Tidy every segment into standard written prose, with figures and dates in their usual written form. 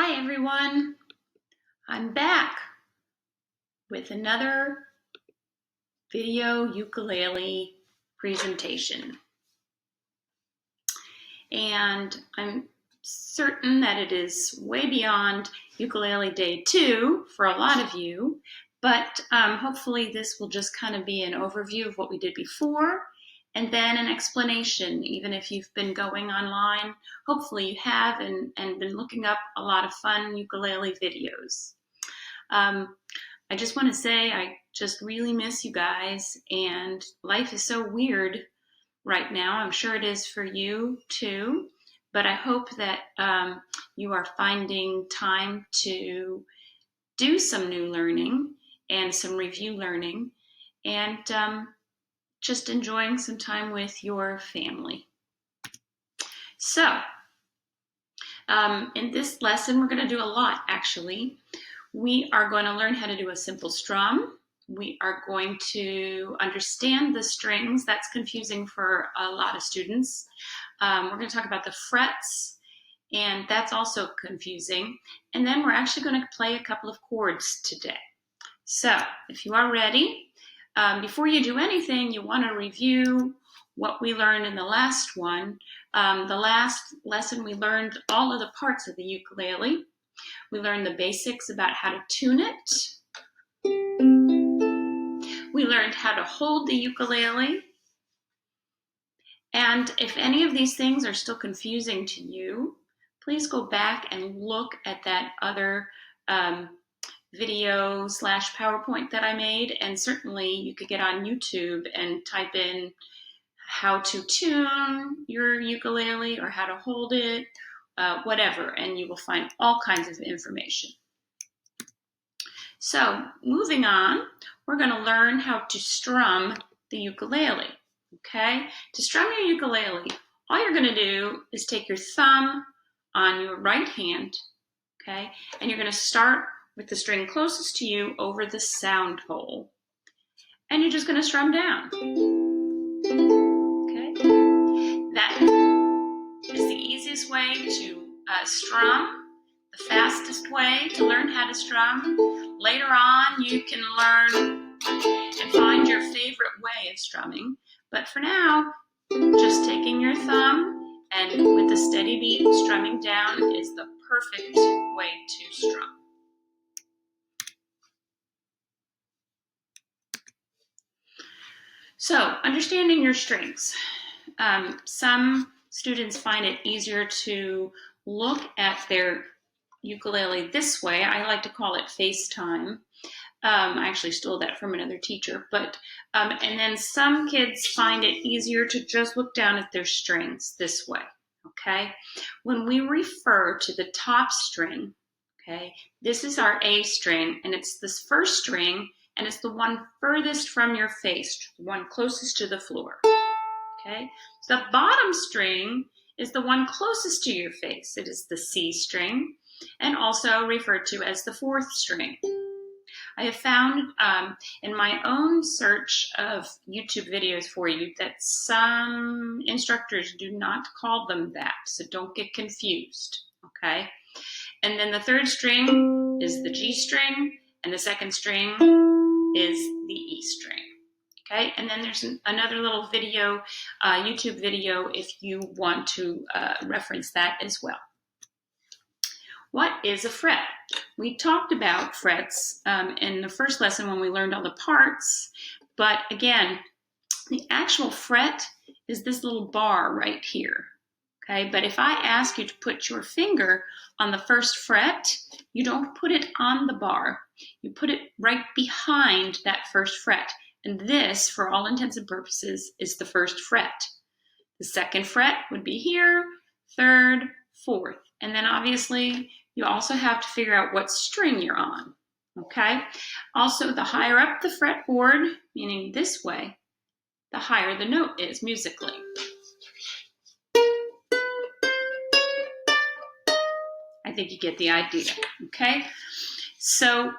Hi everyone, I'm back with another video ukulele presentation. And I'm certain that it is way beyond ukulele day 2 for a lot of you, but hopefully this will just kind of be an overview of what we did before and then an explanation, even if you've been going online. Hopefully you have and been looking up a lot of fun ukulele videos. I just want to say I just really miss you guys, and life is so weird right now. I'm sure it is for you too, but I hope that you are finding time to do some new learning and some review learning and just enjoying some time with your family. So, in this lesson, we're going to do a lot actually. We are going to learn how to do a simple strum. We are going to understand the strings. That's confusing for a lot of students. We're going to talk about the frets, and that's also confusing. And then we're actually going to play a couple of chords today. So if you are ready, before you do anything, you want to review what we learned in the last one. The last lesson, we learned all of the parts of the ukulele. We learned the basics about how to tune it. We learned how to hold the ukulele. And if any of these things are still confusing to you, please go back and look at that other video / PowerPoint that I made. And certainly you could get on YouTube and type in how to tune your ukulele or how to hold it, whatever, and you will find all kinds of information. So moving on, we're going to learn how to strum the ukulele, okay? To strum your ukulele, all you're going to do is take your thumb on your right hand, okay? And you're going to start with the string closest to you over the sound hole. And you're just going to strum down, okay? That is the easiest way to strum. The fastest way to learn how to strum. Later on, you can learn and find your favorite way of strumming. But for now, just taking your thumb and with a steady beat, strumming down is the perfect way to strum. So, understanding your strings. Some students find it easier to look at their ukulele this way. I like to call it FaceTime. I actually stole that from another teacher, but and then some kids find it easier to just look down at their strings this way, okay? When we refer to the top string, okay, this is our A string, and it's this first string, and it's the one furthest from your face, the one closest to the floor, okay? So the bottom string is the one closest to your face. It is the C string, and also referred to as the fourth string. I have found in my own search of YouTube videos for you that some instructors do not call them that, so don't get confused, okay? And then the third string is the G string, and the second string is the E string, okay? And then there's another little video, YouTube video, if you want to reference that as well. What is a fret? We talked about frets in the first lesson when we learned all the parts, but again, the actual fret is this little bar right here, okay? But if I ask you to put your finger on the first fret, you don't put it on the bar. You put it right behind that first fret, and this, for all intents and purposes, is the first fret. The second fret would be here, third, fourth, and then obviously you also have to figure out what string you're on, okay? Also, the higher up the fretboard, meaning this way, the higher the note is musically. I think you get the idea, okay? So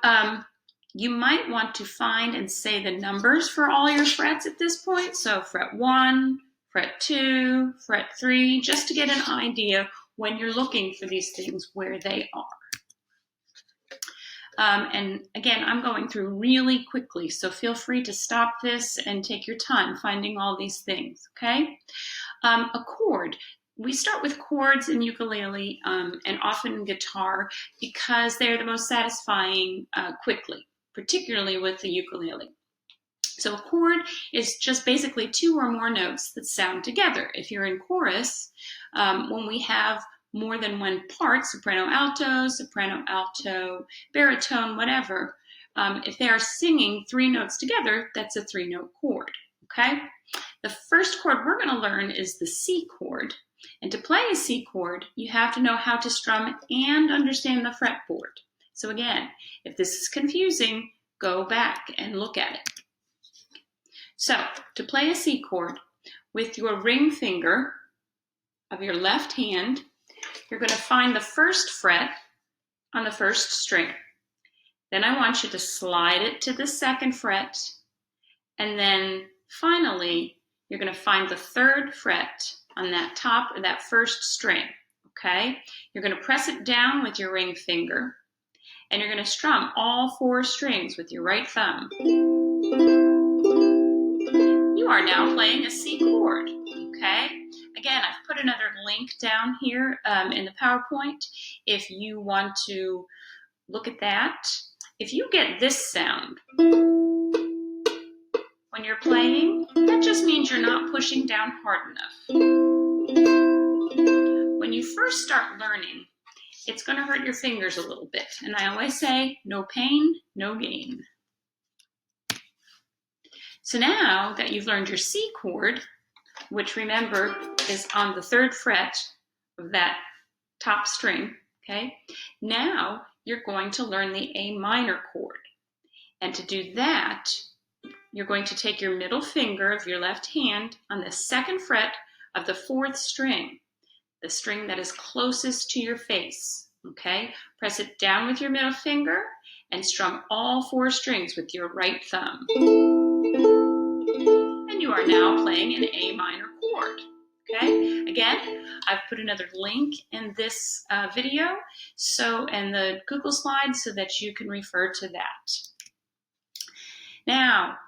you might want to find and say the numbers for all your frets at this point. So fret 1, fret 2, fret 3, just to get an idea when you're looking for these things where they are. And again, I'm going through really quickly, so feel free to stop this and take your time finding all these things, okay? A chord. We start with chords in ukulele and often guitar because they're the most satisfying quickly, particularly with the ukulele. So a chord is just basically two or more notes that sound together. If you're in chorus, when we have more than one part, soprano, alto, baritone, whatever, if they are singing three notes together, that's a three-note chord, okay? The first chord we're going to learn is the C chord. And to play a C chord, you have to know how to strum and understand the fretboard. So again, if this is confusing, go back and look at it. So, to play a C chord, with your ring finger of your left hand, you're going to find the first fret on the first string. Then I want you to slide it to the second fret, and then finally, you're going to find the third fret on that top of that first string, okay? You're going to press it down with your ring finger, and you're going to strum all four strings with your right thumb. You are now playing a C chord, okay? Again, I've put another link down here in the PowerPoint if you want to look at that. If you get this sound when you're playing, that just means you're not pushing down hard enough. When you first start learning, it's going to hurt your fingers a little bit. And I always say, no pain, no gain. So now that you've learned your C chord, which remember is on the third fret of that top string, okay? Now you're going to learn the A minor chord. And to do that, you're going to take your middle finger of your left hand on the second fret of the fourth string, the string that is closest to your face, okay? Press it down with your middle finger and strum all four strings with your right thumb. And you are now playing an A minor chord, okay? Again, I've put another link in this video and the Google slides so that you can refer to that. Now,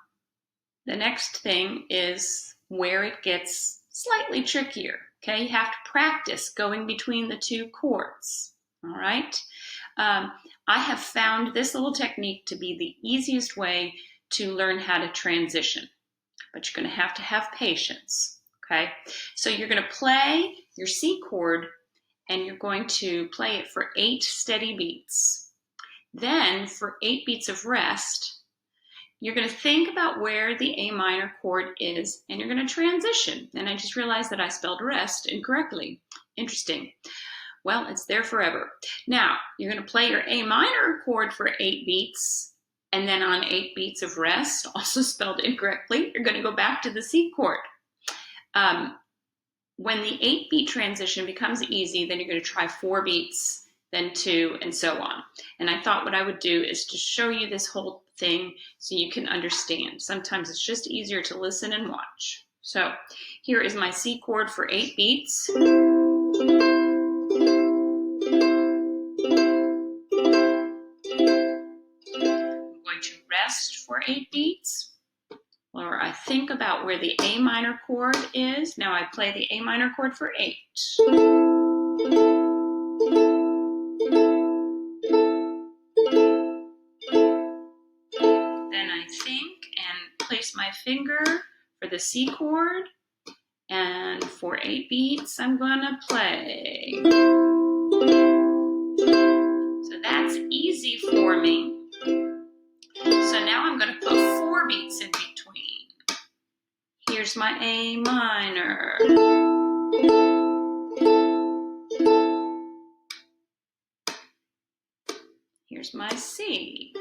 the next thing is where it gets slightly trickier, okay? You have to practice going between the two chords, all right? I have found this little technique to be the easiest way to learn how to transition, but you're going to have patience, okay? So you're going to play your C chord and you're going to play it for 8 steady beats. Then for 8 beats of rest, you're going to think about where the A minor chord is and you're going to transition. And I just realized that I spelled rest incorrectly. Interesting. Well, it's there forever. Now, you're going to play your A minor chord for 8 beats, and then on 8 beats of rest, also spelled incorrectly, you're going to go back to the C chord. When the 8-beat transition becomes easy, then you're going to try 4 beats, then 2, and so on. And I thought what I would do is to show you this whole thing so you can understand. Sometimes it's just easier to listen and watch. So here is my C chord for 8 beats. For 8 beats, or I think about where the A minor chord is. Now I play the A minor chord for 8. Then I think and place my finger for the C chord, and for 8 beats I'm gonna play. So that's easy for me. So now I'm going to put 4 beats in between. Here's my A minor. Here's my C.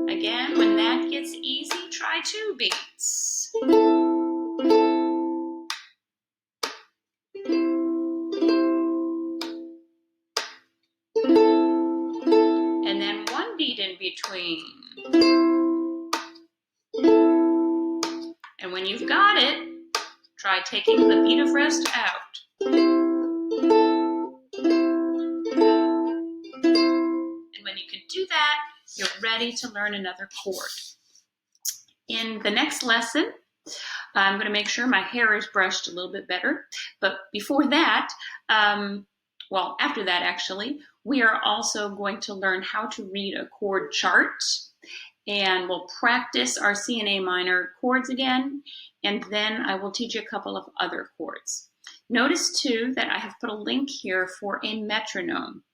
Again, when that gets easy, try 2 beats. And then 1 beat in between. And when you've got it, try taking the beat of rest out. You're ready to learn another chord. In the next lesson, I'm going to make sure my hair is brushed a little bit better. But before that, well, after that actually, we are also going to learn how to read a chord chart. And we'll practice our C and A minor chords again. And then I will teach you a couple of other chords. Notice too that I have put a link here for a metronome.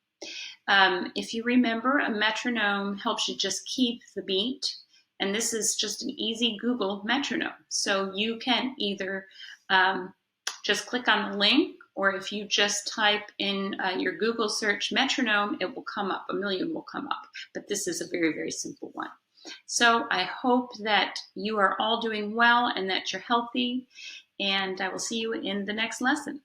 If you remember, a metronome helps you just keep the beat. And this is just an easy Google metronome. So you can either just click on the link, or if you just type in your Google search metronome, it will come up. A million will come up. But this is a very, very simple one. So I hope that you are all doing well and that you're healthy. And I will see you in the next lesson.